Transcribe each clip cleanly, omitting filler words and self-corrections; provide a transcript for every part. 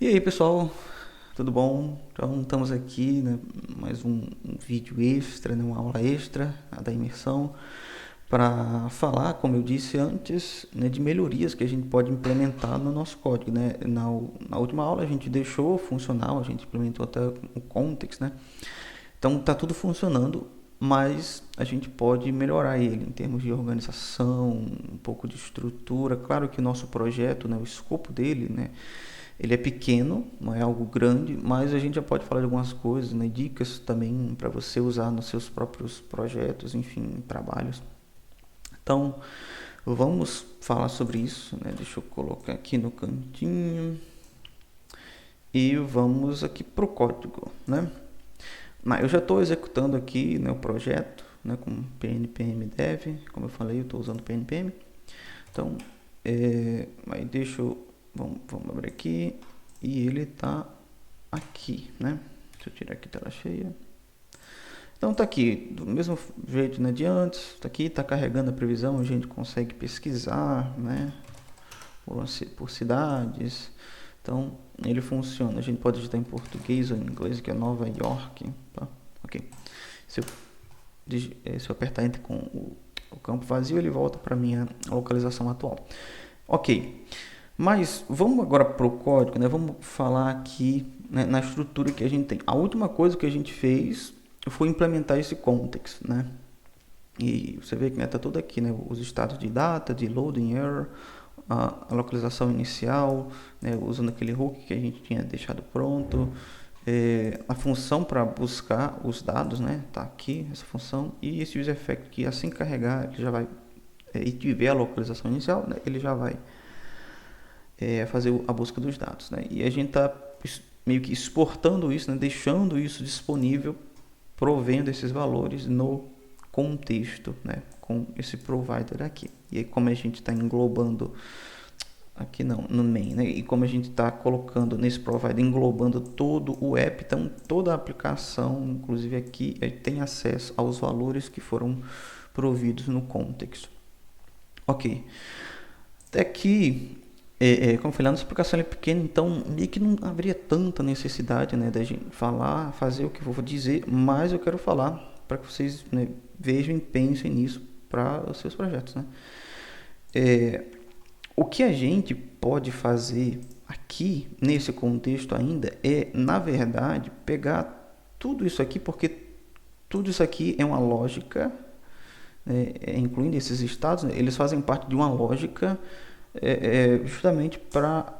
E aí, pessoal, tudo bom? Então, estamos aqui, né, mais um vídeo extra, né, uma aula extra da imersão, para falar, como eu disse antes, né, de melhorias que a gente pode implementar no nosso código, né? Na última aula a gente deixou funcional, a gente implementou até o context, né? Então, está tudo funcionando, mas a gente pode melhorar ele em termos de organização, um pouco de estrutura. Claro que o nosso projeto, né, o escopo dele, né, ele é pequeno, não é algo grande, mas a gente já pode falar de algumas coisas, né, dicas também para você usar nos seus próprios projetos, enfim, trabalhos. Então, vamos falar sobre isso, né? Deixa eu colocar aqui no cantinho e vamos aqui para o código, né? Eu já estou executando aqui, né, o projeto, né, com PNPM Dev, como eu falei, eu estou usando PNPM. Então, aí vamos abrir aqui e ele está aqui, né? Deixa eu tirar aqui a tela cheia. Então está aqui, do mesmo jeito, né, de antes, está aqui, está carregando a previsão, a gente consegue pesquisar, né, por cidades. Então ele funciona, a gente pode digitar em português ou em inglês, que é Nova York, tá? Ok. Se eu apertar Enter com o campo vazio, ele volta para a minha localização atual. Ok, mas vamos agora para o código, né? Vamos falar aqui, né, na estrutura que a gente tem. A última coisa que a gente fez foi implementar esse context, né? E você vê que está tudo aqui, né? Os estados de data, de loading error, a localização inicial, né? Usando aquele hook que a gente tinha deixado pronto, a função para buscar os dados, né? Tá aqui essa função, e esse user effect que assim que carregar ele já vai e tiver a localização inicial, né? Ele já vai fazer a busca dos dados, né? E a gente está meio que exportando isso, né? Deixando isso disponível, provendo esses valores no contexto, né? Com esse provider aqui. E aí, como a gente está englobando aqui não, no main, né? E como a gente está colocando nesse provider, englobando todo o app, então toda a aplicação, inclusive aqui, tem acesso aos valores que foram providos no contexto. Ok. Até aqui, como eu falei, a nossa aplicação é pequena, então meio que não haveria tanta necessidade, né, da gente fazer o que eu vou dizer, mas eu quero falar para que vocês, né, vejam e pensem nisso para os seus projetos, né? O que a gente pode fazer aqui, nesse contexto ainda, é, na verdade, pegar tudo isso aqui, porque tudo isso aqui é uma lógica, incluindo esses estados, né, eles fazem parte de uma lógica justamente para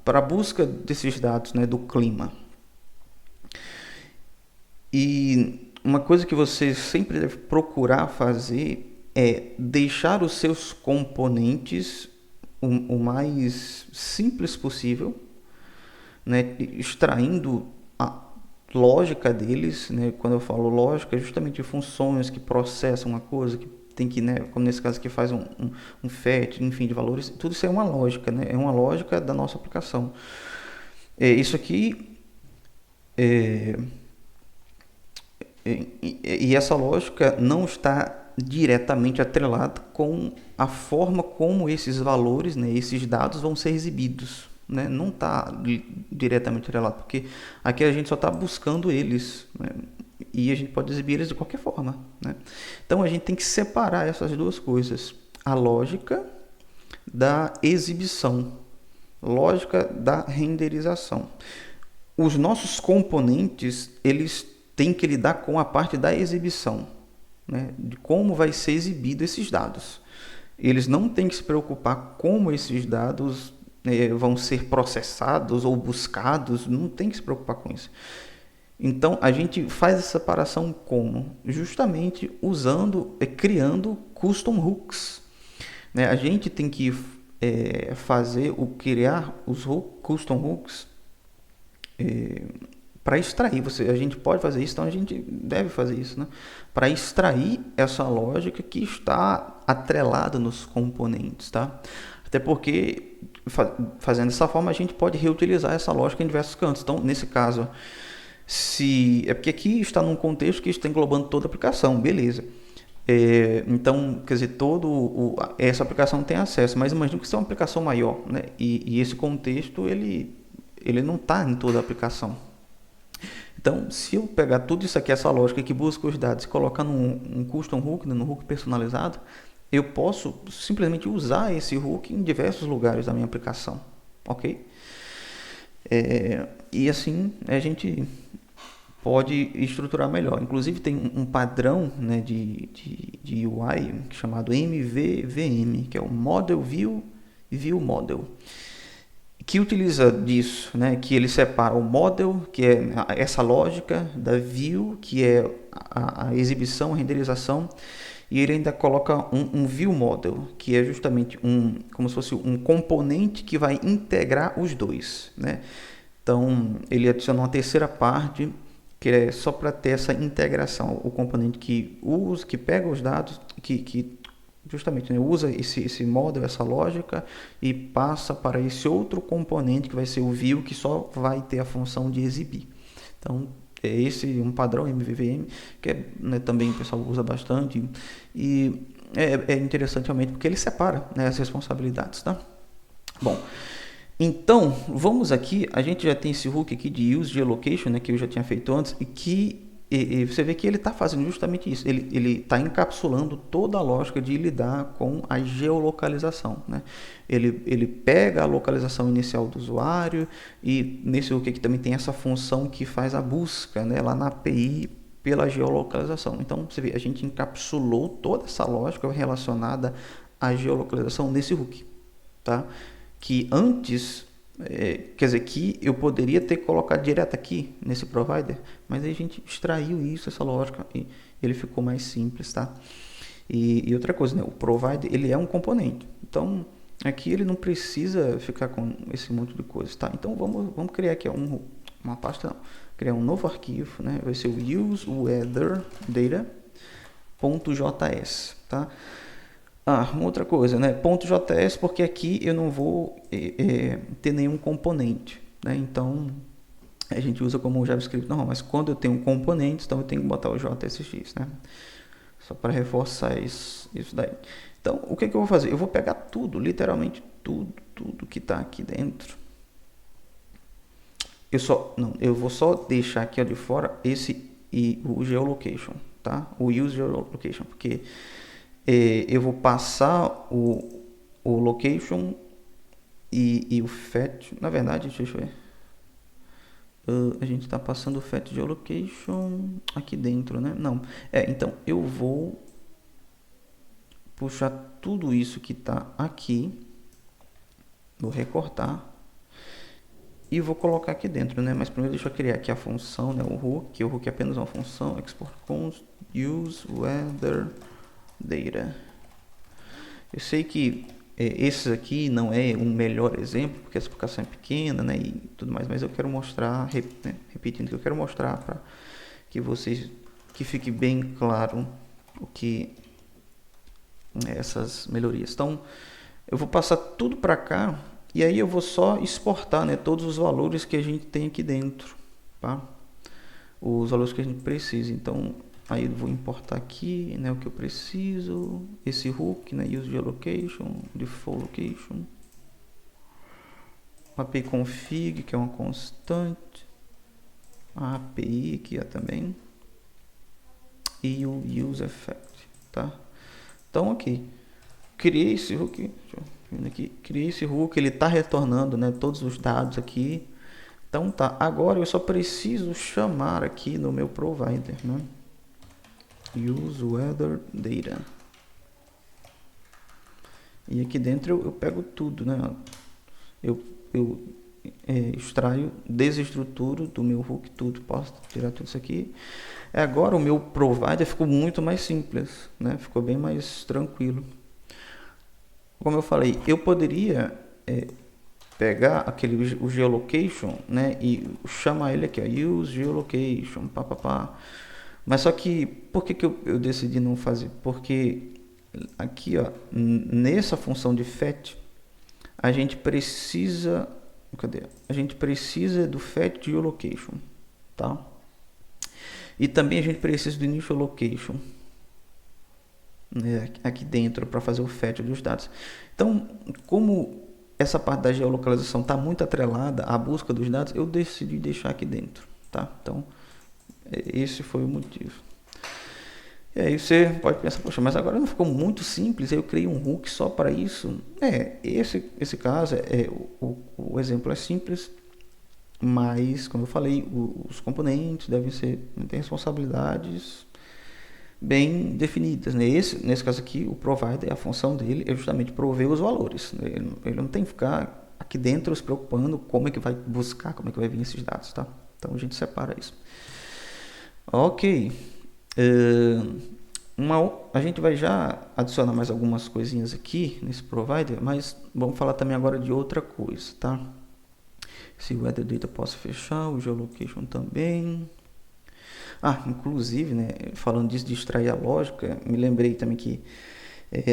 a busca desses dados, né, do clima. E uma coisa que você sempre deve procurar fazer é deixar os seus componentes o mais simples possível, né, extraindo a lógica deles, né? Quando eu falo lógica, é justamente funções que processam uma coisa, que tem que, né, como nesse caso aqui faz um fetch, enfim, de valores, tudo isso é uma lógica, né? É uma lógica da nossa aplicação. Isso aqui e essa lógica não está diretamente atrelada com a forma como esses valores, né, esses dados vão ser exibidos, né? Não está diretamente atrelado, porque aqui a gente só está buscando eles, né? E a gente pode exibir eles de qualquer forma, né? Então a gente tem que separar essas duas coisas, a lógica da exibição, lógica da renderização. Os nossos componentes, eles têm que lidar com a parte da exibição, né, de como vai ser exibido esses dados. Eles não têm que se preocupar como esses dados vão ser processados ou buscados, não tem que se preocupar com isso. Então a gente faz essa separação como? Justamente criando custom hooks, né? A gente tem que criar os custom hooks para extrair. A gente pode fazer isso, então a gente deve fazer isso, né? Para extrair essa lógica que está atrelada nos componentes, tá? Até porque fazendo dessa forma a gente pode reutilizar essa lógica em diversos cantos. Então, nesse caso, porque aqui está num contexto que está englobando toda a aplicação, beleza. Então, quer dizer, essa aplicação tem acesso, mas imagino que isso é uma aplicação maior, né? E esse contexto, ele não está em toda a aplicação. Então, se eu pegar tudo isso aqui, essa lógica que busca os dados e colocar num custom hook, né, num hook personalizado, eu posso simplesmente usar esse hook em diversos lugares da minha aplicação, ok? E assim a gente pode estruturar melhor. Inclusive tem um padrão, né, de UI chamado MVVM, que é o Model View Model, que utiliza disso, né, que ele separa o model, que é essa lógica, da view, que é a exibição, a renderização, e ele ainda coloca um view model, que é justamente como se fosse um componente que vai integrar os dois, né? Então ele adiciona uma terceira parte que é só para ter essa integração, o componente que pega os dados, que justamente, né, usa esse model, essa lógica, e passa para esse outro componente que vai ser o view, que só vai ter a função de exibir. Então é esse um padrão MVVM que né, também o pessoal usa bastante, e é interessante realmente porque ele separa, né, as responsabilidades, tá? Bom, então vamos aqui, a gente já tem esse hook aqui de use geolocation, né, que eu já tinha feito antes, e você vê que ele está fazendo justamente isso. Ele está encapsulando toda a lógica de lidar com a geolocalização, né? Ele pega a localização inicial do usuário, e nesse hook aqui também tem essa função que faz a busca, né, lá na API pela geolocalização. Então você vê, a gente encapsulou toda essa lógica relacionada à geolocalização nesse hook, tá? Que antes, quer dizer, que eu poderia ter colocado direto aqui nesse provider, mas aí a gente extraiu isso, essa lógica, e ele ficou mais simples, tá? E outra coisa, né, o provider, ele é um componente, então aqui ele não precisa ficar com esse monte de coisas, tá? Então vamos criar aqui uma pasta, não, criar um novo arquivo, né? Vai ser o useweatherdata.js, tá? Uma outra coisa, né? .js, porque aqui eu não vou ter nenhum componente, né? Então a gente usa como JavaScript normal, mas quando eu tenho componentes, então eu tenho que botar o JSX, né? Só para reforçar isso daí. Então, o que eu vou fazer? Eu vou pegar tudo, literalmente tudo que está aqui dentro. Eu vou só deixar aqui de fora o geolocation, tá? O use geolocation, porque eu vou passar o location e o fetch. Na verdade, deixa eu ver. A gente está passando o fetch geolocation aqui dentro, né? Não. Então eu vou puxar tudo isso que está aqui, vou recortar e vou colocar aqui dentro, né? Mas primeiro deixa eu criar aqui a função, né? O hook é apenas uma função, export const use weather data. Eu sei que esse aqui não é um melhor exemplo, porque a explicação é pequena, né, e tudo mais, mas eu quero mostrar, repetindo, que eu quero mostrar para que fique bem claro o que essas melhorias. Então, eu vou passar tudo para cá, e aí eu vou só exportar, né, todos os valores que a gente tem aqui dentro, tá? Os valores que a gente precisa. Então, aí eu vou importar aqui, né, o que eu preciso, esse hook, né, use geolocation, default location, API config, que é uma constante, a API aqui também, e o use effect, tá? Então aqui, criei esse hook, ele está retornando, né, todos os dados aqui. Então tá, agora eu só preciso chamar aqui no meu provider, né, use weather data, e aqui dentro eu pego tudo, né? Eu extraio, desestruturo do meu hook tudo, posso tirar tudo isso aqui. Agora o meu provider ficou muito mais simples, né? Ficou bem mais tranquilo. Como eu falei, eu poderia pegar o geolocation, né, e chamar ele aqui, ó, use geolocation, Mas só que, por que eu decidi não fazer? Porque aqui, ó, nessa função de fetch, a gente precisa, A gente precisa do fetch geolocation, tá? E também a gente precisa do initial location. né, aqui dentro para fazer o fetch dos dados. Então, como essa parte da geolocalização está muito atrelada à busca dos dados, eu decidi deixar aqui dentro, tá? Então, esse foi o motivo. E aí você pode pensar, poxa, mas agora não ficou muito simples, eu criei um hook só para isso? Esse caso, o exemplo é simples, mas, como eu falei, os componentes devem ter responsabilidades bem definidas, né? Nesse caso aqui, o provider, a função dele é justamente prover os valores, né? Ele não tem que ficar aqui dentro se preocupando como é que vai buscar, como é que vai vir esses dados, tá? Então a gente separa isso. Ok. A gente vai já adicionar mais algumas coisinhas aqui nesse provider, mas vamos falar também agora de outra coisa, tá? Se o weather data posso fechar, o geolocation também. Inclusive, né, falando disso de extrair a lógica, me lembrei também que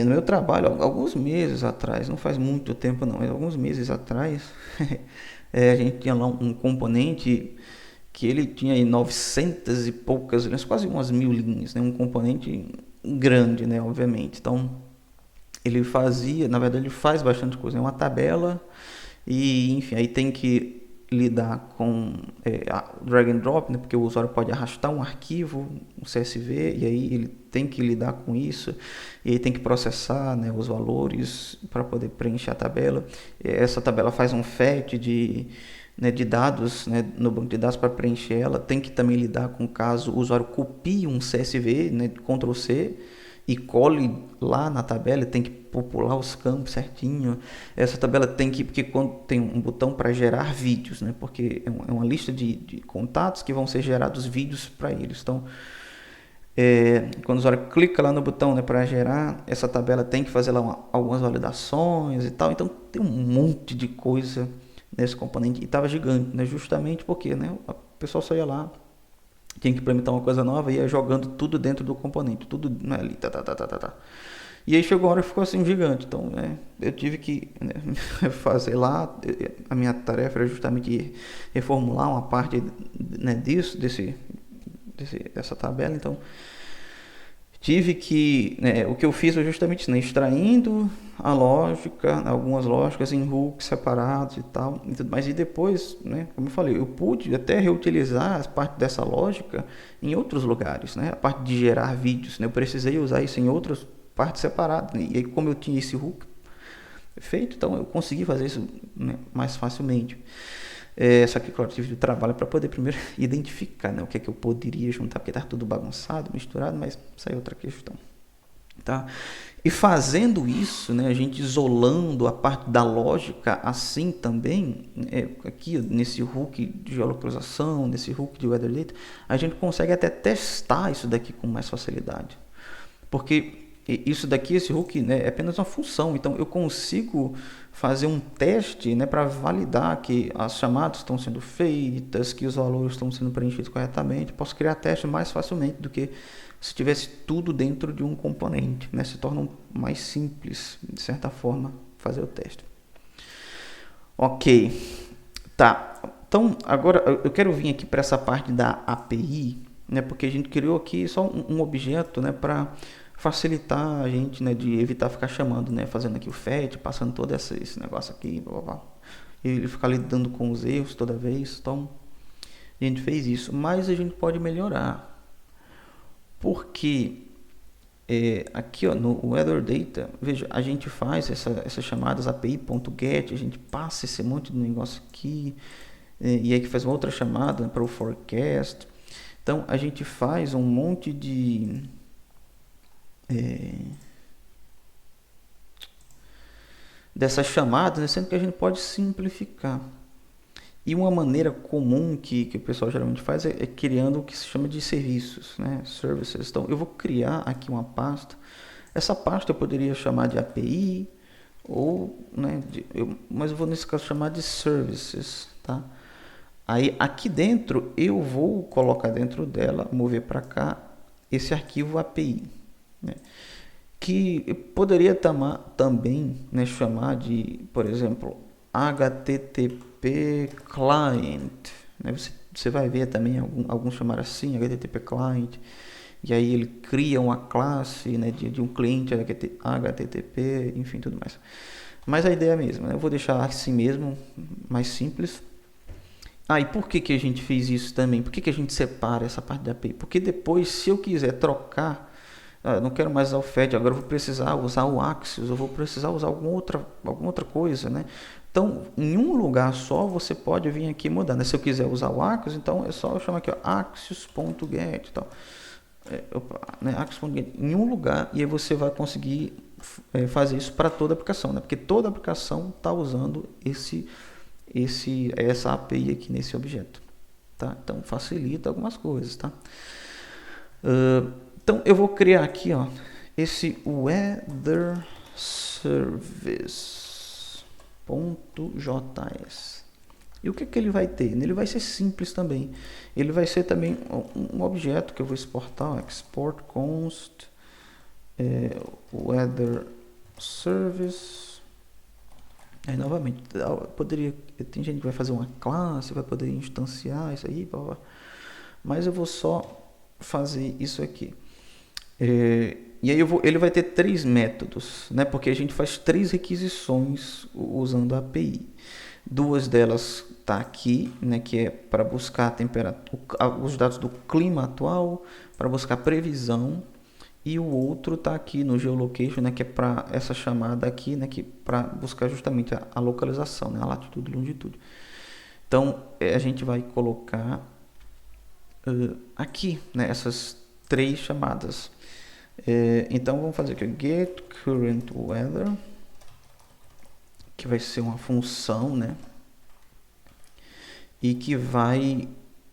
no meu trabalho, alguns meses atrás, não faz muito tempo não, mas alguns meses atrás, a gente tinha lá um componente que ele tinha aí 900 e poucas linhas, quase umas 1000 linhas, né? Um componente grande, né? Obviamente. Então, ele fazia, na verdade, ele faz bastante coisa, né? Uma tabela e, enfim, aí tem que lidar com drag and drop, né? Porque o usuário pode arrastar um arquivo, um CSV, e aí ele tem que lidar com isso, e aí tem que processar, né, os valores para poder preencher a tabela. Essa tabela faz um fetch de dados, né, no banco de dados para preencher ela. Tem que também lidar com o caso o usuário copie um CSV, né, Ctrl C, e cole lá na tabela, tem que popular os campos certinho. Essa tabela tem que, porque quando tem um botão para gerar vídeos, né, porque é uma lista de contatos que vão ser gerados vídeos para eles. Então, quando o usuário clica lá no botão, né, para gerar, essa tabela tem que fazer lá algumas validações e tal. Então, tem um monte de coisa nesse componente e estava gigante, né, justamente porque, né, o pessoal só ia lá, tinha que implementar uma coisa nova e ia jogando tudo dentro do componente, tudo, né, ali, tá. E aí chegou a hora que ficou assim gigante. Então, né, eu tive que, né, fazer lá. A minha tarefa era justamente reformular uma parte, né, dessa tabela. Então, tive que, né, o que eu fiz foi justamente, né, extraindo a lógica, algumas lógicas em hooks separados e tal, mas e depois, né, como eu falei, eu pude até reutilizar as partes dessa lógica em outros lugares, né, a parte de gerar vídeos, né, eu precisei usar isso em outras partes separadas, né, e aí como eu tinha esse hook feito, então eu consegui fazer isso, né, mais facilmente. Só que, claro, eu tive trabalho para poder primeiro identificar, né, o que é que eu poderia juntar, porque estava tudo bagunçado, misturado, mas isso aí é outra questão. Tá? E fazendo isso, né, a gente isolando a parte da lógica assim também, aqui nesse hook de geolocalização, nesse hook de weather data, a gente consegue até testar isso daqui com mais facilidade. Porque isso daqui, esse hook, né, é apenas uma função, então eu consigo fazer um teste, né, para validar que as chamadas estão sendo feitas, que os valores estão sendo preenchidos corretamente. Posso criar testes mais facilmente do que se tivesse tudo dentro de um componente, né? Se torna mais simples, de certa forma, fazer o teste. Ok, tá. Então, agora eu quero vir aqui para essa parte da API, né? Porque a gente criou aqui só um objeto, né, para facilitar a gente, né, de evitar ficar chamando, né, fazendo aqui o fetch, passando todo esse negócio aqui, blá, blá, blá, e ele ficar lidando com os erros toda vez. Então, a gente fez isso, mas a gente pode melhorar. Porque aqui, ó, no weather data, veja, a gente faz essas chamadas api.get, a gente passa esse monte de negócio aqui, e aí que faz uma outra chamada, né, para o forecast. Então a gente faz um monte de dessas chamadas, né, sendo que a gente pode simplificar. E uma maneira comum que o pessoal geralmente faz é criando o que se chama de serviços, né? Services. Então, eu vou criar aqui uma pasta. Essa pasta eu poderia chamar de API, ou, né, mas eu vou nesse caso chamar de Services, tá? Aí, aqui dentro, eu vou colocar dentro dela, mover para cá, esse arquivo API, né? Que eu poderia também, né, chamar de, por exemplo, HTTP Client, né? Você vai ver também alguns chamar assim, HTTP Client, e aí ele cria uma classe, né, de um cliente HTTP, enfim, tudo mais. Mas a ideia é a mesma, né? Eu vou deixar assim mesmo, mais simples. E por que a gente fez isso também? Por que a gente separa essa parte da API? Porque depois, se eu quiser trocar, não quero mais usar o FET, agora eu vou precisar usar o Axios, eu vou precisar usar alguma outra coisa, né? Então, em um lugar só, você pode vir aqui mudar, né? Se eu quiser usar o Axios, então é só eu chamar aqui, ó, axios.get e tal. Né? Axios.get em um lugar, e aí você vai conseguir fazer isso para toda a aplicação, né? Porque toda a aplicação está usando essa API aqui nesse objeto, tá? Então facilita algumas coisas, tá? Então eu vou criar aqui, ó, esse weather service.js. E o que ele vai ter? Ele vai ser simples também. Ele vai ser também um objeto que eu vou exportar, export const weather service. Aí novamente, tem gente que vai fazer uma classe, vai poder instanciar isso aí, mas eu vou só fazer isso aqui. E aí ele vai ter 3 métodos, né? Porque a gente faz 3 requisições usando a API. 2 delas tá aqui, né? Que é para buscar a temperatura, os dados do clima atual, para buscar previsão. E o outro está aqui no geolocation, né, que é para essa chamada aqui, né, que para buscar justamente a localização, né, a latitude e longitude. Então a gente vai colocar aqui, né, essas 3 chamadas. Então vamos fazer aqui get current weather, que vai ser uma função, né, e que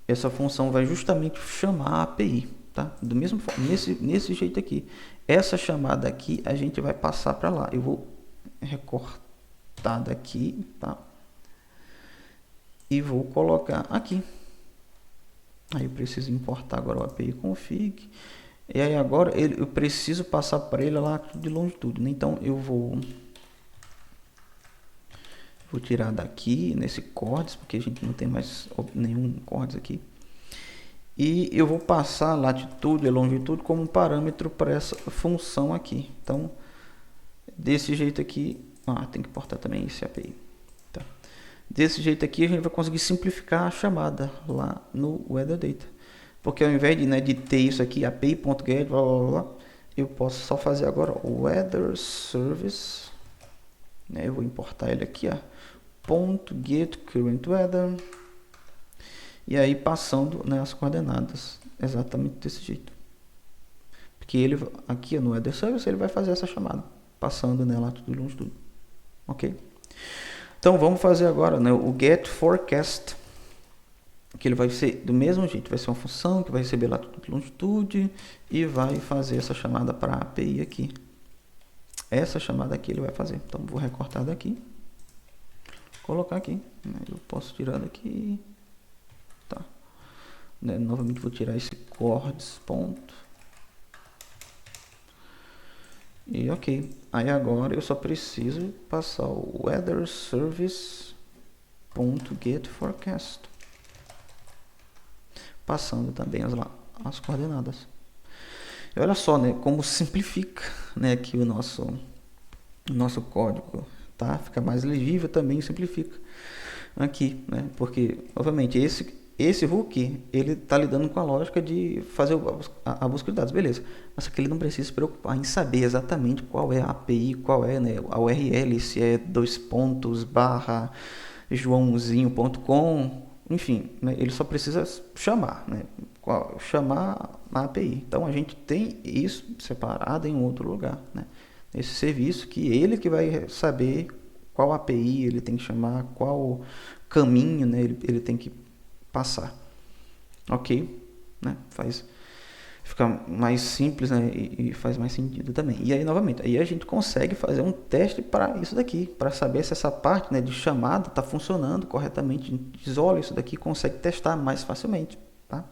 essa função vai justamente chamar a API. Tá? Do mesmo nesse jeito aqui. Essa chamada aqui a gente vai passar para lá. Eu vou recortar daqui, tá? E vou colocar aqui. Aí eu preciso importar agora o API config. E aí agora eu preciso passar para ele lá de longitude, né? Então eu vou tirar daqui nesse cordes, porque a gente não tem mais nenhum cordes aqui. E eu vou passar latitude e longitude como parâmetro para essa função aqui. Então, desse jeito aqui, tem que importar também esse API. Tá? Desse jeito aqui, a gente vai conseguir simplificar a chamada lá no weather data. Porque ao invés de ter isso aqui, api.get, blá, blá, blá, eu posso só fazer agora o weather service. Né? Eu vou importar ele aqui, ó, .get current weather. E aí passando, né, as coordenadas, exatamente desse jeito. Porque ele aqui no weather service ele vai fazer essa chamada, passando, né, latitude e longitude. Ok? Então vamos fazer agora, né, o get forecast, que ele vai ser do mesmo jeito, vai ser uma função que vai receber latitude e longitude e vai fazer essa chamada para a API aqui. Essa chamada aqui ele vai fazer. Então vou recortar daqui, colocar aqui, né, eu posso tirar daqui. Tá. Né, novamente vou tirar esse cordes ponto. E ok. Aí agora eu só preciso passar o weather service .get forecast. Passando também as coordenadas. E olha só, né, como simplifica, né, aqui o nosso código, tá? Fica mais legível também, simplifica aqui, né? Porque obviamente esse hook, ele está lidando com a lógica de fazer a busca de dados, beleza. Mas aqui ele não precisa se preocupar em saber exatamente qual é a API, qual é, né, a URL, se é joãozinho.com, enfim, né, ele só precisa chamar, né, chamar a API. Então a gente tem isso separado em outro lugar, né, esse serviço que ele que vai saber qual API ele tem que chamar, qual caminho, né, ele tem que passar. Ok, né? Fica mais simples, né? E faz mais sentido também. E aí novamente, aí a gente consegue fazer um teste para isso daqui, para saber se essa parte, né, de chamada está funcionando corretamente. A gente isola isso daqui e consegue testar mais facilmente, tá?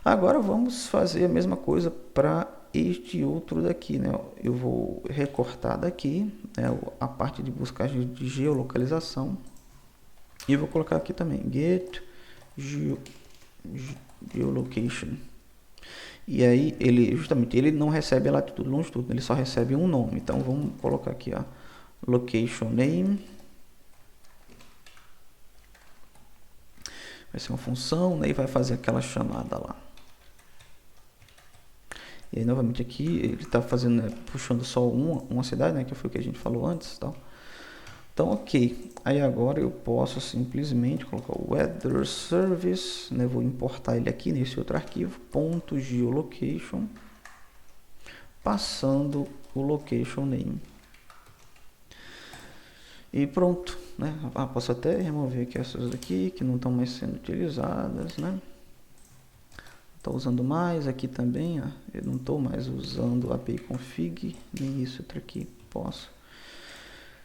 Agora vamos fazer a mesma coisa para este outro daqui, né? Eu vou recortar daqui, né, a parte de buscagem de geolocalização e vou colocar aqui também get geolocation. E aí ele justamente ele não recebe a latitude e longitude, ele só recebe um nome. Então vamos colocar aqui a location name. Vai ser uma função, né, e vai fazer aquela chamada lá. E aí novamente aqui ele está fazendo, né, puxando só uma cidade, né, que foi o que a gente falou antes, tal. Então, ok. Aí agora eu posso simplesmente colocar o weather service, né? Vou importar ele aqui nesse outro arquivo, .geolocation, passando o location name. E pronto, né? Posso até remover aqui essas daqui que não estão mais sendo utilizadas, né? Estou usando mais aqui também, ó. Eu não estou mais usando o API config, nem isso outro aqui. Posso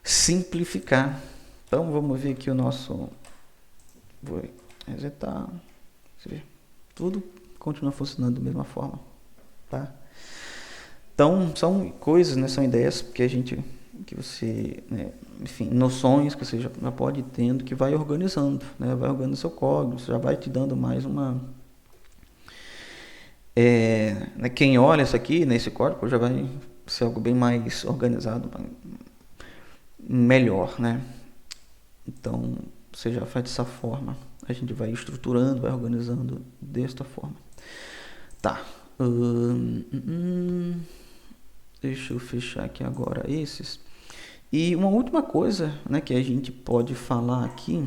simplificar. Então vamos ver aqui o nosso, vou resetar, tudo continua funcionando da mesma forma, tá? Então são coisas, né, são ideias que você, né, enfim, noções que você já pode ir tendo, que vai organizando, né, vai organizando seu código, já vai te dando mais uma, né, quem olha isso aqui, nesse código, já vai ser algo bem mais organizado, melhor, né? Então, você já faz dessa forma. A gente vai estruturando, vai organizando desta forma. Tá. Deixa eu fechar aqui agora esses. E uma última coisa, né, que a gente pode falar aqui.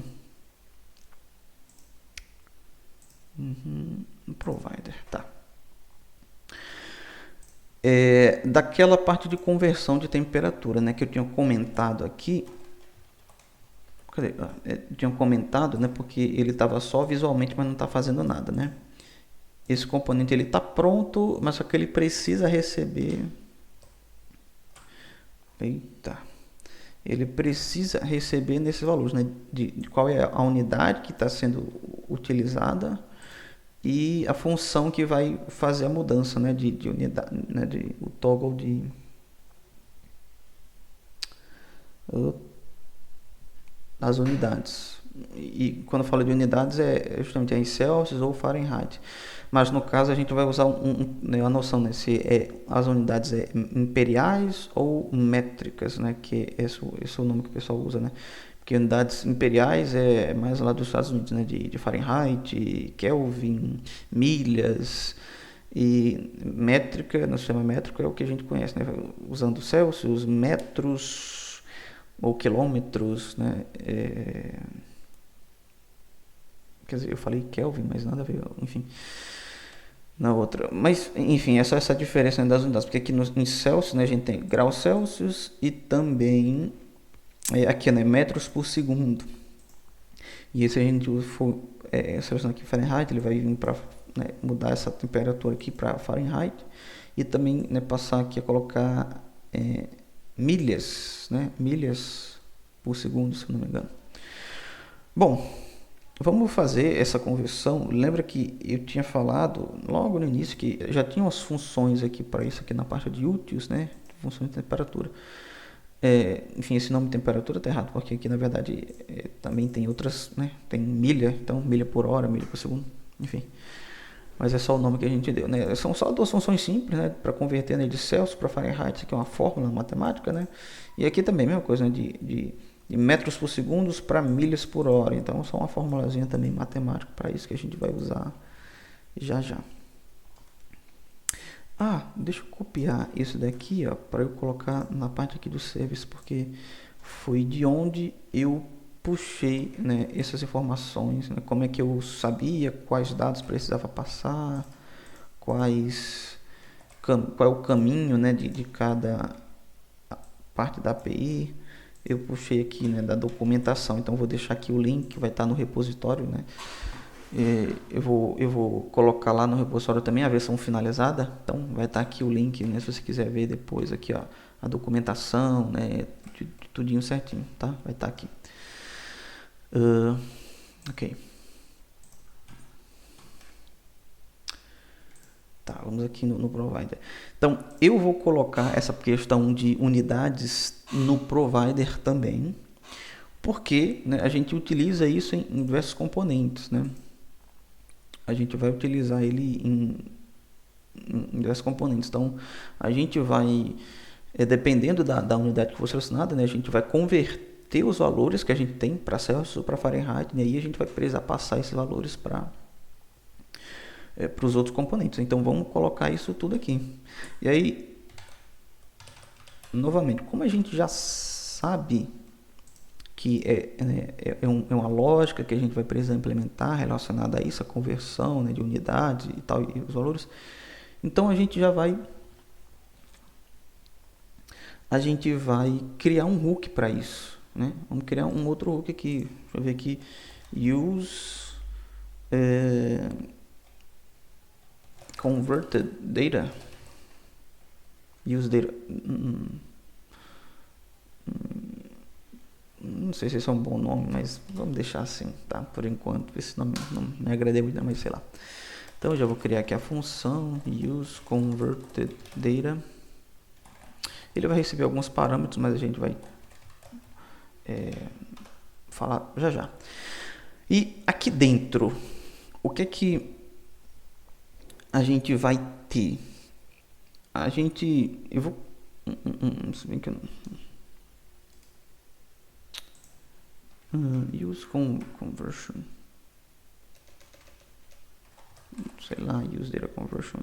Provider, tá. Daquela parte de conversão de temperatura, né, que eu tinha comentado aqui. Cadê? Eu tinha comentado, né, porque ele estava só visualmente, mas não está fazendo nada, né? Esse componente ele está pronto, mas só que ele precisa receber. Eita. Ele precisa receber nesses valores, né? De qual é a unidade que está sendo utilizada e a função que vai fazer a mudança, né, de unidade, né, o toggle das unidades. E quando eu falo de unidades é justamente em Celsius ou Fahrenheit. Mas no caso a gente vai usar uma noção, né, se as unidades imperiais ou métricas, né, que esse é o nome que o pessoal usa, né? Porque unidades imperiais é mais lá dos Estados Unidos, né, de Fahrenheit, Kelvin, milhas. E métrica, no sistema métrico é o que a gente conhece, né, usando Celsius, metros ou quilômetros, né? Quer dizer, eu falei Kelvin, mas nada a ver, enfim, na outra. Mas, enfim, é só essa diferença, né, das unidades, porque aqui em Celsius, né, a gente tem graus Celsius e também aqui, né, metros por segundo. E se a gente for selecionar aqui Fahrenheit, ele vai vir para, né, mudar essa temperatura aqui para Fahrenheit e também, né, passar aqui a colocar milhas, né, milhas por segundo, se eu não me engano. Bom, vamos fazer essa conversão. Lembra que eu tinha falado logo no início que já tinha umas funções aqui para isso aqui na parte de úteis, né? Funções de temperatura. Enfim, esse nome de temperatura está errado, porque aqui na verdade também tem outras, né? Tem milha, então milha por hora, milha por segundo, enfim. Mas é só o nome que a gente deu, né? São só duas funções simples, né? Para converter, né, de Celsius para Fahrenheit, isso aqui é uma fórmula matemática, né? E aqui também a mesma coisa, né? De metros por segundo para milhas por hora. Então, só uma formulazinha também matemática para isso que a gente vai usar já já. Deixa eu copiar isso daqui, ó, para eu colocar na parte aqui do service, porque foi de onde eu puxei, né, essas informações, né, como é que eu sabia quais dados precisava passar, qual é o caminho, né, de cada parte da API. Eu puxei aqui, né, da documentação, então vou deixar aqui o link que vai estar no repositório, né? Eu vou colocar lá no repositório também a versão finalizada, então vai estar aqui o link, né, se você quiser ver depois aqui, ó, a documentação, né, de tudinho certinho, tá? Vai estar aqui. Ok. Tá, vamos aqui no provider. Então, eu vou colocar essa questão de unidades no provider também, porque, né, a gente utiliza isso em diversos componentes, né? A gente vai utilizar ele em diversos componentes. Então, a gente vai, dependendo da unidade que for selecionada, né, a gente vai converter os valores que a gente tem para Celsius para Fahrenheit, né, e aí a gente vai precisar passar esses valores para os outros componentes. Então, vamos colocar isso tudo aqui. E aí, novamente, como a gente já sabe que é uma lógica que a gente vai precisar implementar relacionada a isso, a conversão, né, de unidades e tal, e os valores. Então a gente vai criar um hook para isso, né? Vamos criar um outro hook aqui. Deixa eu ver aqui. Use converted data. Use data. Não sei se esse é um bom nome, mas vamos deixar assim, tá? Por enquanto, esse nome não me agradei muito, mas sei lá. Então eu já vou criar aqui a função use converted data. Ele vai receber alguns parâmetros, mas a gente vai falar já. E aqui dentro, o que é que a gente vai ter? Eu vou, se bem que eu não, use conversion, sei lá, use data conversion,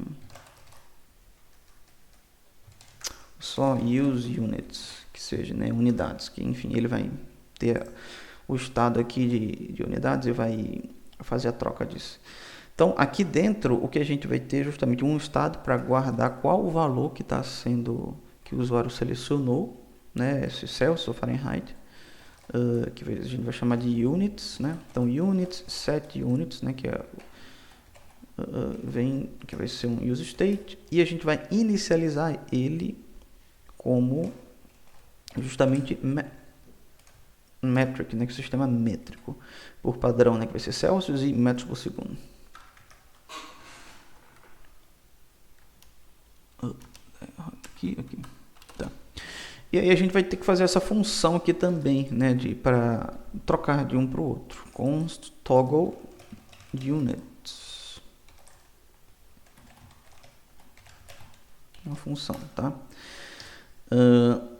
só use units, que seja, né, unidades, que enfim, ele vai ter o estado aqui de unidades e vai fazer a troca disso. Então, aqui dentro, o que a gente vai ter justamente um estado para guardar qual o valor que está sendo, que o usuário selecionou, né, se Celsius ou Fahrenheit, que a gente vai chamar de units, né? Então, units, set units, né, que que vai ser um use state, e a gente vai inicializar ele como justamente metric, né, que é o sistema métrico por padrão, né, que vai ser Celsius e metros por segundo. Aqui. Tá. E aí a gente vai ter que fazer essa função aqui também, né, para trocar de um para o outro. Const toggle units. Uma função, tá?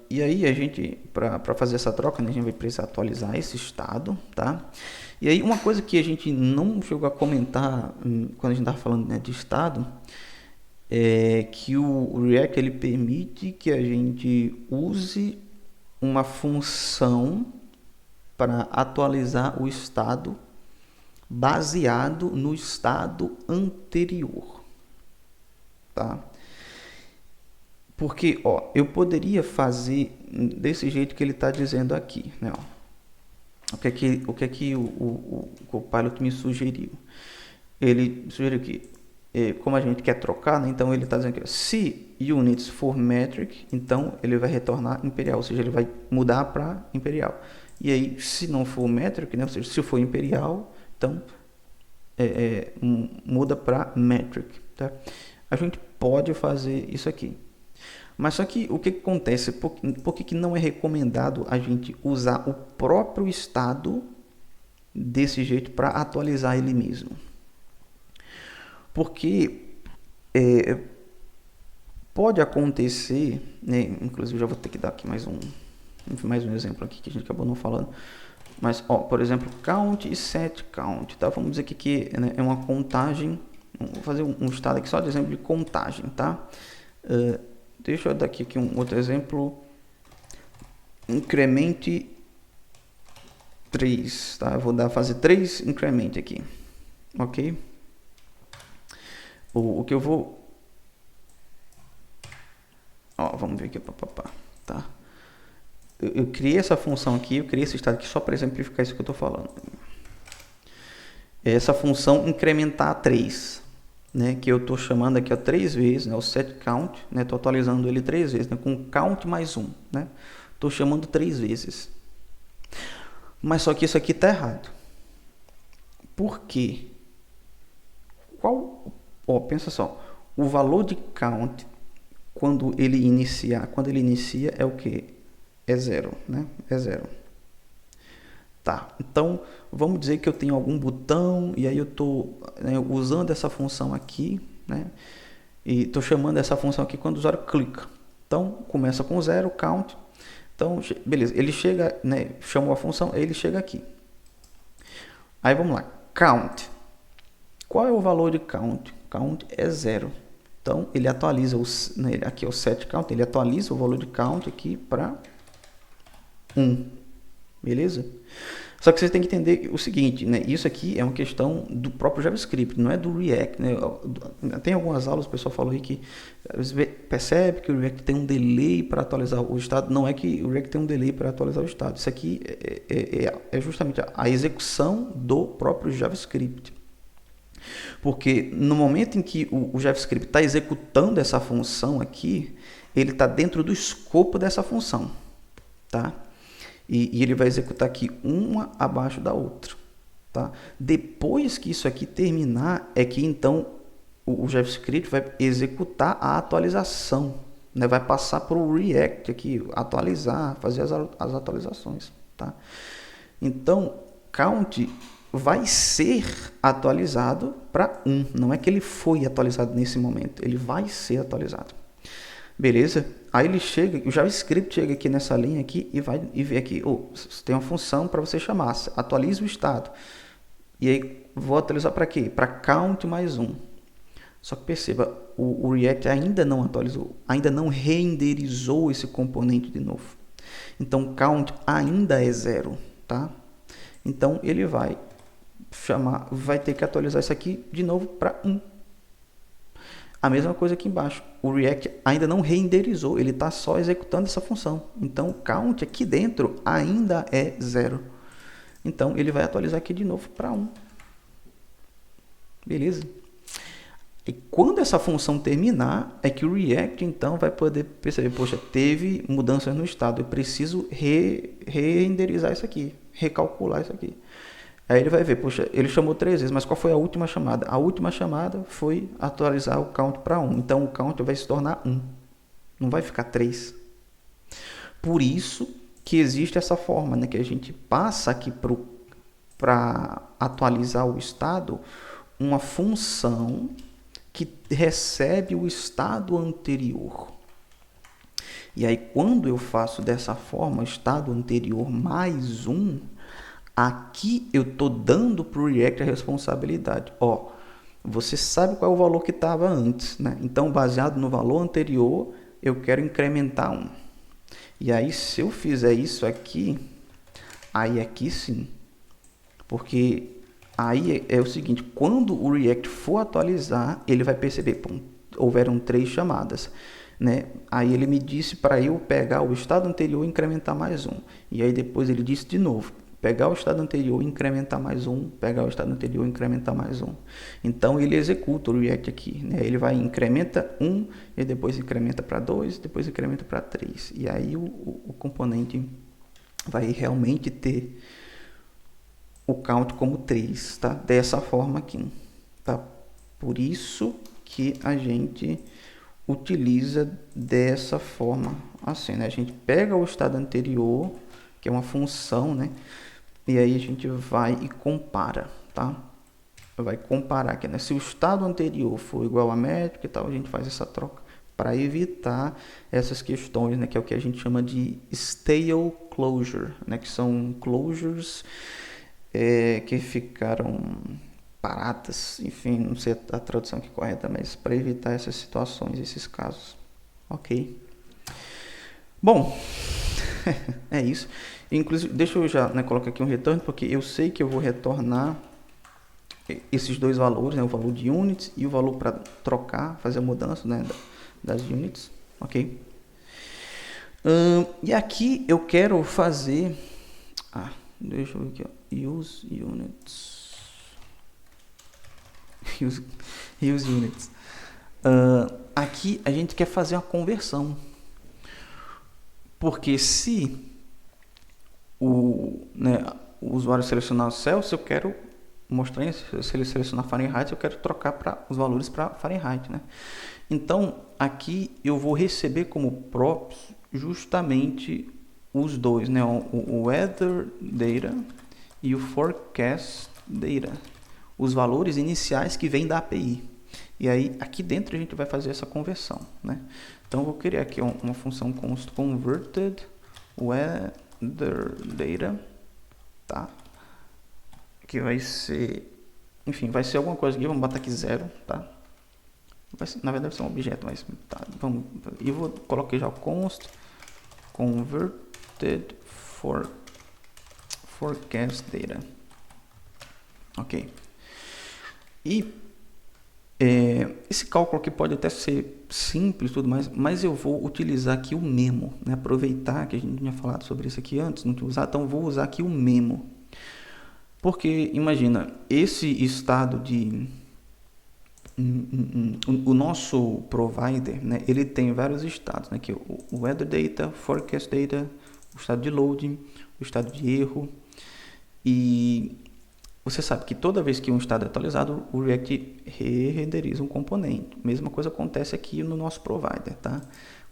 E aí a gente, para fazer essa troca, né, a gente vai precisar atualizar esse estado, tá? E aí uma coisa que a gente não chegou a comentar quando a gente estava falando, né, de estado, é que o React ele permite que a gente use uma função para atualizar o estado baseado no estado anterior, tá? Porque, ó, eu poderia fazer desse jeito que ele está dizendo aqui, né? Ó. O que é que o Copilot me sugeriu? Ele sugeriu que, como a gente quer trocar, né? Então ele está dizendo que se units for metric, então ele vai retornar imperial, ou seja, ele vai mudar para imperial. E aí, se não for metric, né? Ou seja, se for imperial, então muda para metric, tá? A gente pode fazer isso aqui. Mas só que o que acontece? Por que não é recomendado a gente usar o próprio estado desse jeito para atualizar ele mesmo? Porque pode acontecer, né, inclusive já vou ter que dar aqui mais um exemplo aqui que a gente acabou não falando. Mas, ó, por exemplo, count e set count, tá? Vamos dizer que né, é uma contagem. Vou fazer um estado aqui só de exemplo de contagem, tá? Deixa eu dar aqui um outro exemplo. Incremente 3, tá? Eu vou fazer 3 increment aqui, ok? O que eu vou... Ó, vamos ver aqui, tá? Eu criei essa função aqui, eu criei esse estado aqui só para exemplificar isso que eu estou falando. Essa função incrementar 3, né, que eu estou chamando aqui 3 vezes, né, o set count, né, estou atualizando ele 3 vezes, né, com count mais 1, né, estou chamando 3 vezes. Mas só que isso aqui está errado. Por quê? Pensa só, o valor de count quando ele inicia é o que? É 0, né? É 0. Tá, então vamos dizer que eu tenho algum botão e aí eu estou, né, usando essa função aqui, né? E estou chamando essa função aqui quando o usuário clica. Então, começa com 0, count. Então, beleza, ele chega, né, chamou a função, ele chega aqui. Aí vamos lá, count. Qual é o valor de count? Count é 0. Então, ele atualiza, né, aqui é o set count, ele atualiza o valor de count aqui para 1. Beleza? Só que você tem que entender o seguinte, né? Isso aqui é uma questão do próprio JavaScript, não é do React, né? Tem algumas aulas, o pessoal falou aí que percebe que o React tem um delay para atualizar o estado. Não é que o React tem um delay para atualizar o estado. Isso aqui é justamente a execução do próprio JavaScript. Porque no momento em que o JavaScript está executando essa função aqui, ele está dentro do escopo dessa função, tá? E ele vai executar aqui uma abaixo da outra, tá? Depois que isso aqui terminar, é que então o JavaScript vai executar a atualização, né? Vai passar para o React aqui, atualizar, fazer as atualizações, tá? Então, count vai ser atualizado para 1. Não é que ele foi atualizado nesse momento, ele vai ser atualizado. Beleza? Aí ele chega, o JavaScript chega aqui nessa linha aqui e vai e vê aqui, tem uma função para você chamar, atualiza o estado. E aí vou atualizar para quê? Para count mais 1. Só que perceba, o React ainda não atualizou, ainda não renderizou esse componente de novo. Então count ainda é 0, tá? Então ele vai chamar, vai ter que atualizar isso aqui de novo para 1. A mesma coisa aqui embaixo, o React ainda não renderizou, ele está só executando essa função. Então, o count aqui dentro ainda é 0. Então, ele vai atualizar aqui de novo para 1. Beleza? E quando essa função terminar, é que o React, então, vai poder perceber, poxa, teve mudanças no estado, eu preciso renderizar isso aqui, recalcular isso aqui. Aí ele vai ver, poxa, ele chamou 3 vezes, mas qual foi a última chamada? A última chamada foi atualizar o count para 1. Então, o count vai se tornar 1. Não vai ficar 3. Por isso que existe essa forma, né? Que a gente passa aqui para atualizar o estado, uma função que recebe o estado anterior. E aí, quando eu faço dessa forma, estado anterior mais 1... aqui eu estou dando para o React a responsabilidade. Ó, você sabe qual é o valor que estava antes, né? Então, baseado no valor anterior, eu quero incrementar 1. E aí, se eu fizer isso aqui, aí aqui sim. Porque aí é o seguinte, quando o React for atualizar, ele vai perceber, pô, houveram 3 chamadas. Né? Aí ele me disse para eu pegar o estado anterior e incrementar mais 1. E aí depois ele disse de novo, pegar o estado anterior e incrementar mais 1, pegar o estado anterior e incrementar mais 1. Então ele executa o React aqui, né? Ele vai incrementa 1 e depois incrementa para 2, depois incrementa para 3. E aí o componente vai realmente ter o count como 3, tá? Dessa forma aqui, tá? Por isso que a gente utiliza dessa forma assim, né? A gente pega o estado anterior, que é uma função, né? E aí a gente vai e compara, tá? Vai comparar aqui, né? Se o estado anterior for igual a métrica e tal, a gente faz essa troca para evitar essas questões, né? Que é o que a gente chama de stale closure, né? Que são closures que ficaram paradas, enfim, não sei a tradução que é correta, mas para evitar essas situações, esses casos, ok? Bom, é isso. Inclusive, deixa eu já, né, colocar aqui um retorno, porque eu sei que eu vou retornar esses dois valores, né, o valor de units e o valor para trocar, fazer a mudança, né, das units, ok? E aqui eu quero fazer, deixa eu ver aqui, ó, use units, use units. Aqui a gente quer fazer uma conversão, porque se o usuário selecionar o Celsius, eu quero mostrar, se ele selecionar Fahrenheit, eu quero trocar para os valores para Fahrenheit, né? Então aqui eu vou receber como props justamente os dois, né? O weather data e o forecast data, os valores iniciais que vêm da API. E aí, aqui dentro a gente vai fazer essa conversão, né? Então, eu vou criar aqui uma função const converted weather data, tá? Que vai ser, enfim, vai ser alguma coisa aqui, vamos botar aqui 0, tá? Ser, na verdade vai ser um objeto, mas tá, vamos, e vou colocar já o const converted forecast data, ok? E esse cálculo aqui pode até ser simples e tudo mais, mas eu vou utilizar aqui o memo, né? Aproveitar que a gente tinha falado sobre isso aqui antes, não tinha usado, então vou usar aqui o memo. Porque, imagina, esse estado de... O nosso provider, né, ele tem vários estados, né, que o weather data, forecast data, o estado de loading, o estado de erro. E você sabe que toda vez que um estado é atualizado, o React re-renderiza um componente. Mesma coisa acontece aqui no nosso provider, tá?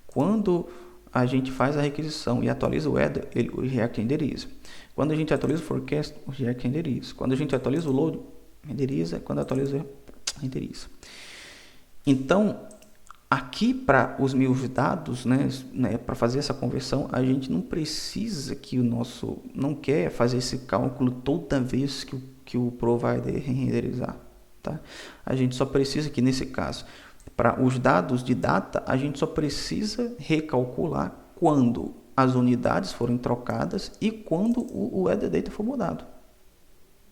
Quando a gente faz a requisição e atualiza o weather, o React renderiza. Quando a gente atualiza o forecast, o React renderiza. Quando a gente atualiza o load, renderiza. Quando atualiza, renderiza. Então, aqui para os meus dados, né, para fazer essa conversão, a gente não precisa que não quer fazer esse cálculo toda vez que o provider renderizar, tá? A gente só precisa que, nesse caso, para os dados de data, a gente só precisa recalcular quando as unidades forem trocadas e quando o weather data for mudado,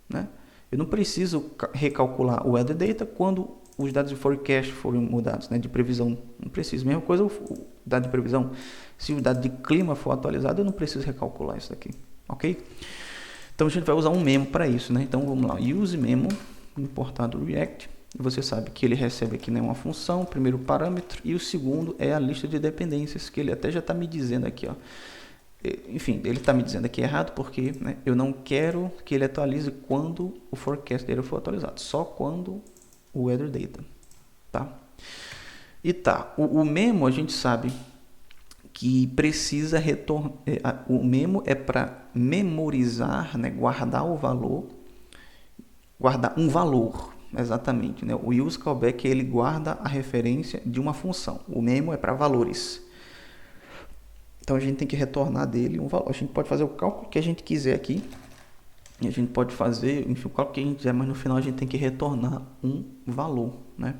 né? Eu não preciso recalcular o weather data quando os dados de forecast forem mudados, né? De previsão, não preciso. Mesma coisa o dado de previsão. Se o dado de clima for atualizado, eu não preciso recalcular isso daqui, ok? Então a gente vai usar um memo para isso, né? Então vamos lá, use memo, importar do React. E você sabe que ele recebe aqui, né, uma função, o primeiro parâmetro, e o segundo é a lista de dependências, que ele até já está me dizendo aqui, ó. Enfim, ele está me dizendo aqui errado porque, né, eu não quero que ele atualize quando o forecast dele for atualizado, só quando o weather data, tá? E tá, o memo a gente sabe que precisa retornar, o memo é para memorizar, né, guardar o valor, guardar um valor, exatamente, né? O use callback, ele guarda a referência de uma função, o memo é para valores. Então a gente tem que retornar dele um valor. A gente pode fazer o cálculo que a gente quiser aqui. E a gente pode fazer, enfim, o cálculo que a gente quiser, mas no final a gente tem que retornar um valor, né?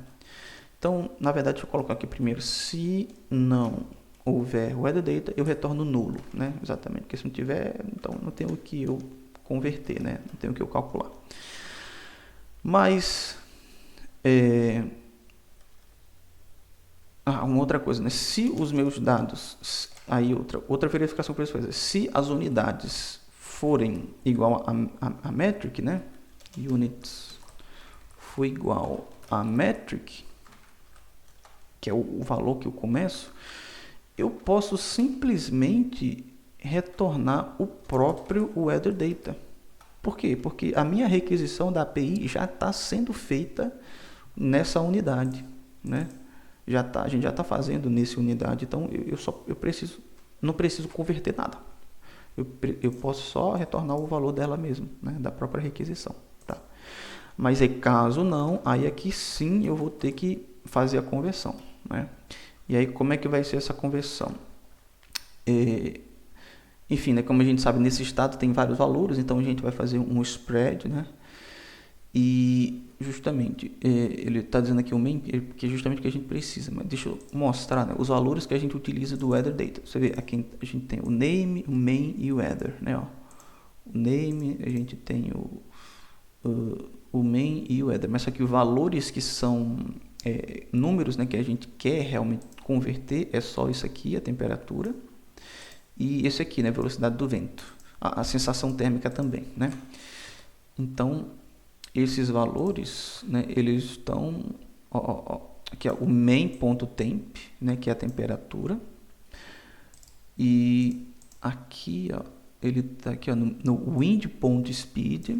Então, na verdade, deixa eu colocar aqui primeiro, se não houver weather data, eu retorno nulo, né? Exatamente, porque se não tiver, então não tem o que eu converter, né? Não tem o que eu calcular. Mas, uma outra coisa, né? Se os meus dados, aí outra verificação para isso fazer, se as unidades forem igual a metric, né? Units for igual a metric, que é o valor que eu começo, eu posso simplesmente retornar o próprio weather data. Por quê? Porque a minha requisição da API já está sendo feita nessa unidade, né? A gente já está fazendo nessa unidade, então não preciso converter nada. Eu posso só retornar o valor dela mesmo, né? Da própria requisição, tá? Mas aí, caso não, aí aqui sim eu vou ter que fazer a conversão, né? E aí como é que vai ser essa conversão? Enfim, né, como a gente sabe, nesse estado tem vários valores, então a gente vai fazer um spread, né? E justamente, ele está dizendo aqui o main, que é justamente o que a gente precisa, mas deixa eu mostrar, né, os valores que a gente utiliza do weather data. Você vê, aqui a gente tem o name, o main e o weather, né? Ó. O name, a gente tem o main e o weather, mas aqui os valores que são números, né, que a gente quer realmente converter, é só isso aqui, a temperatura, e esse aqui, né, velocidade do vento, a sensação térmica também, né? Então, esses valores, né, eles estão, aqui, ó, o main.temp, né, que é a temperatura, e aqui, ó, ele está aqui, ó, no wind.speed,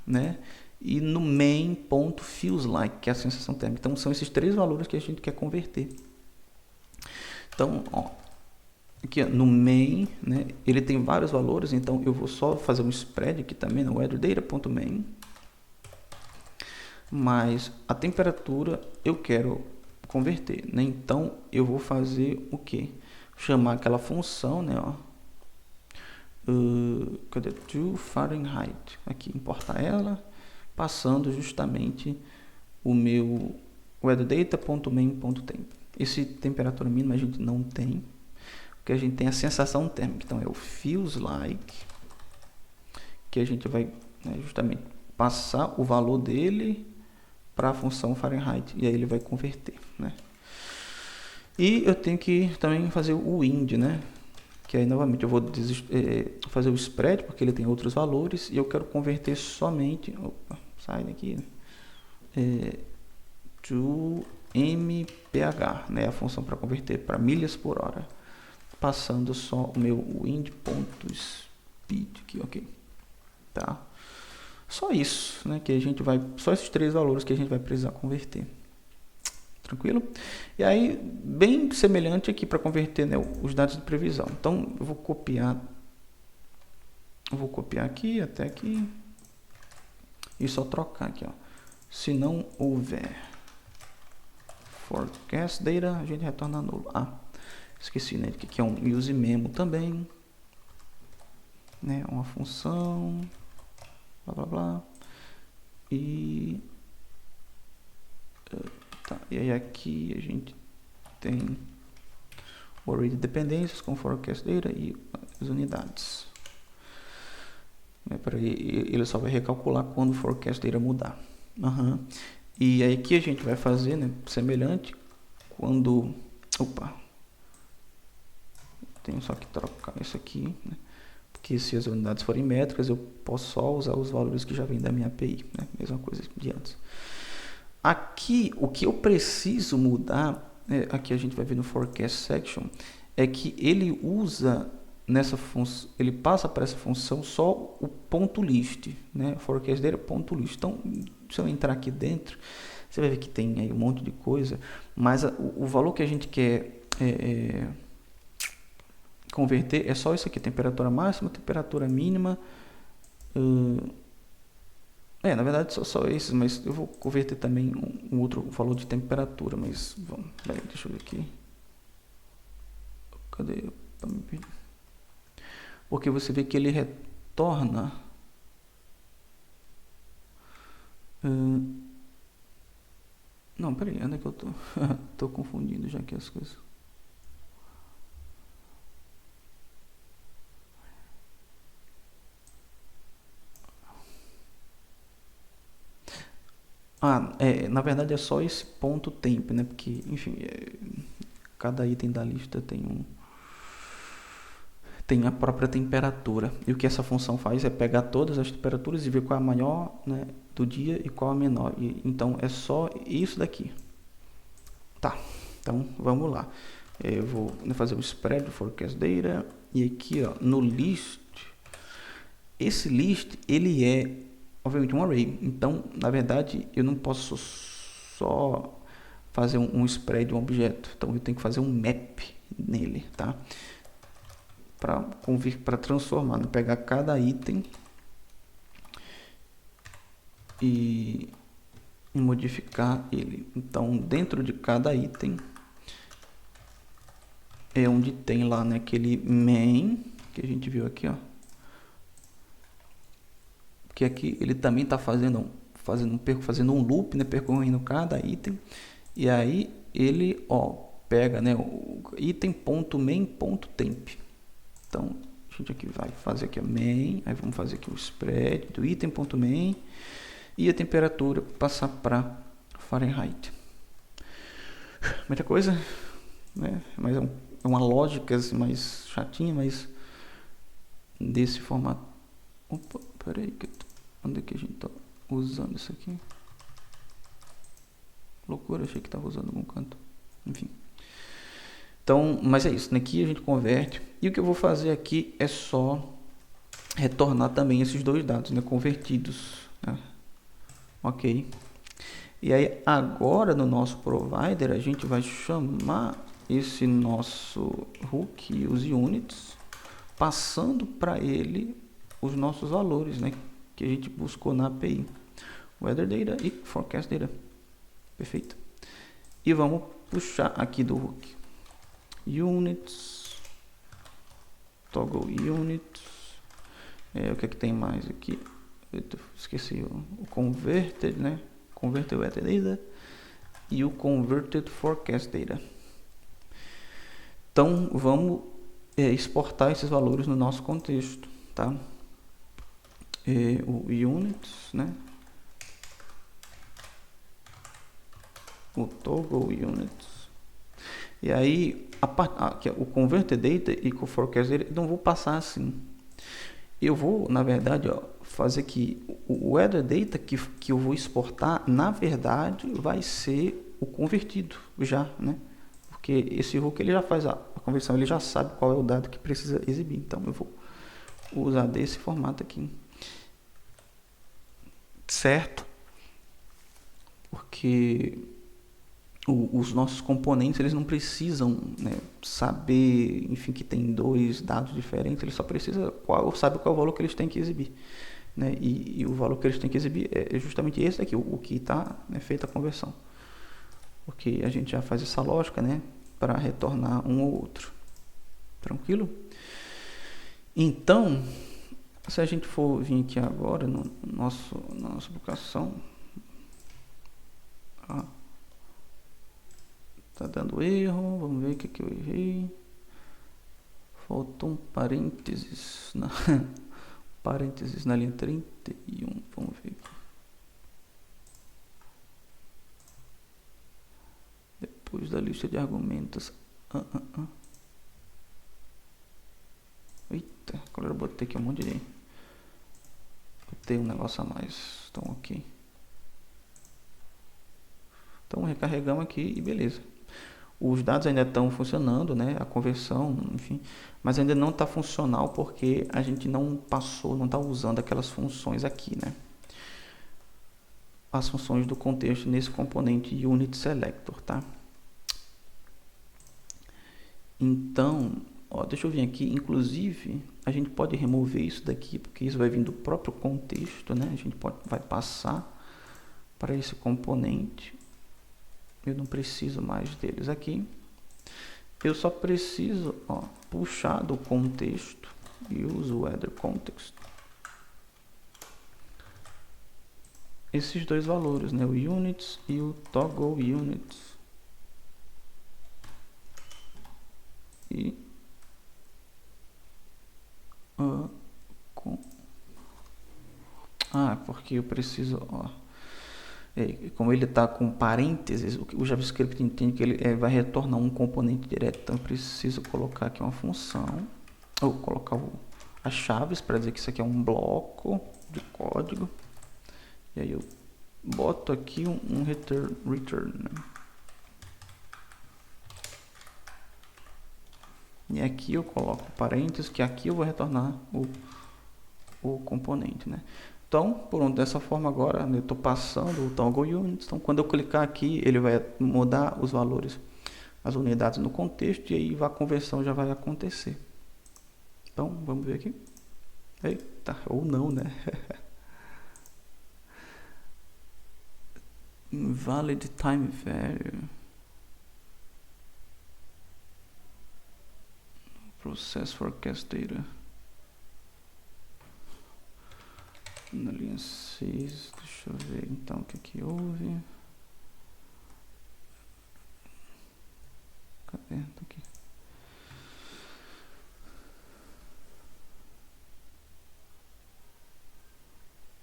né, e no main.feels_like, que é a sensação térmica. Então, são esses três valores que a gente quer converter. Então, ó, aqui, ó, no main, né, ele tem vários valores, então eu vou só fazer um spread aqui também no weather data.main. mas a temperatura eu quero converter, né? Então eu vou fazer o que? Chamar aquela função, né? Ó, cadê? To Fahrenheit. Aqui, importar ela, passando justamente o meu weatherdata.main.temp. Esse temperatura mínima a gente não tem, porque a gente tem a sensação térmica. Então é o feels like, que a gente vai, né, justamente passar o valor dele para a função Fahrenheit, e aí ele vai converter, né? E eu tenho que também fazer o wind, né? Que aí novamente eu vou fazer o spread, porque ele tem outros valores, e eu quero converter somente, opa, sai daqui, to mph, né? A função para converter para milhas por hora, passando só o meu wind.speed aqui, ok, tá? Só isso, né? Que a gente vai, só esses três valores que a gente vai precisar converter. Tranquilo? E aí, bem semelhante aqui para converter, né, os dados de previsão. Então, eu vou copiar aqui até aqui e só trocar aqui, ó. Se não houver forecast data, a gente retorna nulo. Ah, esqueci, né, que aqui é um use memo também, né, uma função, blá blá blá, e tá, e aí aqui a gente tem o array de dependências com forecast data e as unidades. Ele só vai recalcular quando o forecast data mudar. E aí aqui a gente vai fazer, né, semelhante quando... Opa! Tenho só que trocar isso aqui, né? Porque se as unidades forem métricas, eu posso só usar os valores que já vêm da minha API, né? Mesma coisa de antes. Aqui, o que eu preciso mudar, aqui a gente vai ver no forecast section, é que ele usa nessa função, ele passa para essa função só o ponto list, né? Forecast data ponto list. Então, se eu entrar aqui dentro, você vai ver que tem aí um monte de coisa, mas o valor que a gente quer converter é só isso aqui: temperatura máxima, temperatura mínima. Na verdade só esses, mas eu vou converter também um outro valor de temperatura, mas vamos, deixa eu ver aqui. Cadê? Porque você vê que ele retorna não, peraí, onde é que eu tô? Tô confundindo já aqui as coisas. Na verdade é só esse ponto temp, né? Porque, enfim, cada item da lista tem a própria temperatura. E o que essa função faz é pegar todas as temperaturas e ver qual é a maior, né, do dia e qual a menor. Então é só isso daqui. Tá, então vamos lá. Eu vou fazer o spread do forecast data. E aqui, ó, no list, esse list, ele é obviamente um array. Então, na verdade, eu não posso só fazer um spread de um objeto. Então, eu tenho que fazer um map nele, tá? Para transformar, né? Pegar cada item e modificar ele. Então, dentro de cada item é onde tem lá, né, aquele main que a gente viu aqui, ó. Que aqui ele também está fazendo um loop, né, percorrendo cada item. E aí ele, ó, pega, né, o item.main.temp. Então, a gente aqui vai fazer aqui a main, aí vamos fazer aqui o spread do item.main e a temperatura passar para Fahrenheit. Muita coisa, né? Mas é uma lógica assim, mais chatinha, mas desse formato. Opa, peraí, onde é que a gente tá usando isso aqui? Loucura, achei que tava usando algum canto. Enfim. Então, mas é isso, né? Aqui a gente converte. E o que eu vou fazer aqui é só retornar também esses dois dados, né, convertidos, né? Ok. E aí agora no nosso provider a gente vai chamar esse nosso hook, os units, passando para ele os nossos valores, né, que a gente buscou na API. weather data e forecast data. Perfeito. E vamos puxar aqui do hook units, toggle units. O que é que tem mais aqui? Eu esqueci o converted, né? Converted weather data e o converted forecast data. Então vamos exportar esses valores no nosso contexto, tá? O units, né? O toggle units. E aí o converted data e o forecast data não vou passar assim. Eu vou, na verdade, fazer que o weather data que eu vou exportar, na verdade, vai ser o convertido já, né? Porque esse hook ele já faz a conversão, ele já sabe qual é o dado que precisa exibir. Então eu vou usar desse formato aqui, certo? Porque os nossos componentes eles não precisam, né, saber, enfim, que tem dois dados diferentes. Eles só precisam saber qual é o valor que eles têm que exibir, né? E o valor que eles têm que exibir é justamente esse aqui, o que está, né, feita a conversão. Porque a gente já faz essa lógica, né, para retornar um ou outro. Tranquilo? Então, se a gente for vir aqui agora na nossa aplicação, tá dando erro, vamos ver o que eu errei. Faltou um parênteses na linha 31, vamos ver. Depois da lista de argumentos. Eita, agora eu botei aqui um monte de... Botei um negócio a mais, então ok. Então recarregamos aqui e beleza. Os dados ainda estão funcionando, né? A conversão, enfim, mas ainda não está funcional porque a gente não está usando aquelas funções aqui, né? As funções do contexto nesse componente unit selector, tá? Então, deixa eu vir aqui, inclusive, a gente pode remover isso daqui, porque isso vai vir do próprio contexto, né? A gente vai passar para esse componente. Eu não preciso mais deles aqui. Eu só preciso puxar do contexto e uso weather context esses dois valores, né? O units e o toggle units. E porque eu preciso, como ele está com parênteses, o JavaScript entende que ele vai retornar um componente direto. Então eu preciso colocar aqui uma função, ou colocar as chaves para dizer que isso aqui é um bloco de código. E aí eu boto aqui um return, né? E aqui eu coloco parênteses, que aqui eu vou retornar o componente, né? Então, dessa forma agora, eu estou passando o toggle units. Então, quando eu clicar aqui, ele vai mudar os valores, as unidades no contexto, e aí a conversão já vai acontecer. Então, vamos ver aqui. Eita, ou não, né? Invalid time value. Process forecast data. Na linha 6, deixa eu ver então o que houve. Cadê? Tá aqui.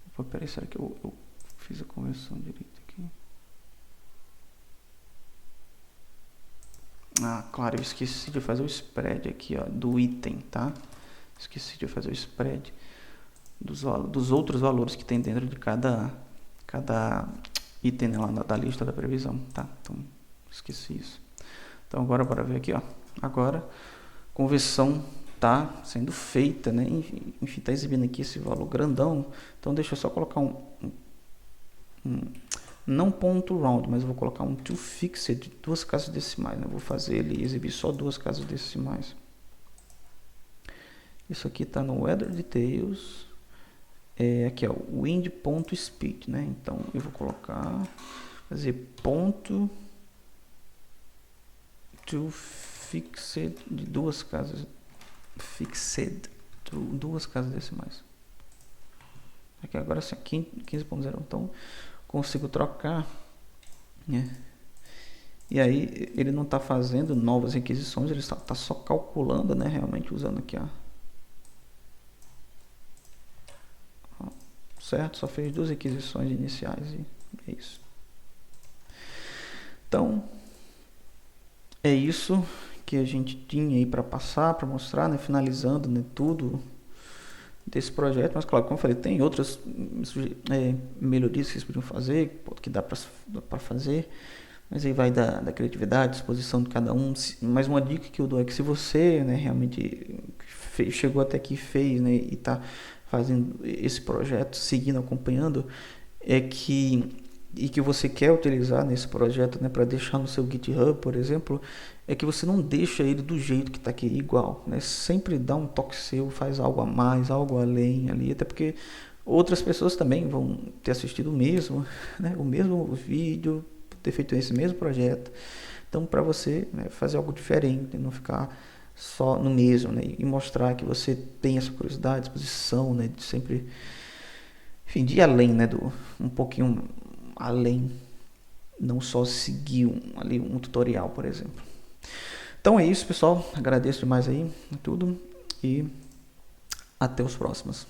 Opa, peraí, será que eu fiz a conversão direita aqui? Claro, eu esqueci de fazer o spread aqui, do item, tá? Esqueci de fazer o spread dos outros valores que tem dentro de cada item, né, lá da lista da previsão, tá? Então, esqueci isso. Então, agora bora ver aqui, Agora, conversão tá sendo feita, né? Enfim, tá exibindo aqui esse valor grandão. Então, deixa eu só colocar não ponto round, mas eu vou colocar um toFixed de 2 casas decimais, né? Eu vou fazer ele exibir só 2 casas decimais. Isso aqui está no weather details aqui, ó, wind.speed, né? Então eu vou fazer ponto to fixed de duas casas, fixed to duas casas decimais. Aqui agora sim, 15.0, então consigo trocar, né? E aí ele não está fazendo novas requisições, ele está só calculando, né? Realmente usando aqui, ó. Certo? Só fez duas requisições iniciais e é isso. Então é isso que a gente tinha aí para passar, para mostrar, né? Finalizando, né, tudo desse projeto, mas claro, como eu falei, tem outras melhorias que vocês podiam fazer, que dá para fazer, mas aí vai da criatividade, disposição de cada um. Mais uma dica que eu dou é que se você, né, realmente chegou até aqui e fez, né, e está fazendo esse projeto, seguindo, acompanhando, que você quer utilizar nesse projeto, né, para deixar no seu GitHub, por exemplo, é que você não deixa ele do jeito que está aqui, igual, né? Sempre dá um toque seu, faz algo a mais, algo além ali, até porque outras pessoas também vão ter assistido o mesmo, né, o mesmo vídeo, ter feito esse mesmo projeto. Então, para você, né, fazer algo diferente, não ficar só no mesmo, né, e mostrar que você tem essa curiosidade, disposição, né, de sempre, enfim, de ir além, né, um pouquinho além, não só seguir um tutorial, por exemplo. Então é isso, pessoal. Agradeço demais aí tudo e até os próximos.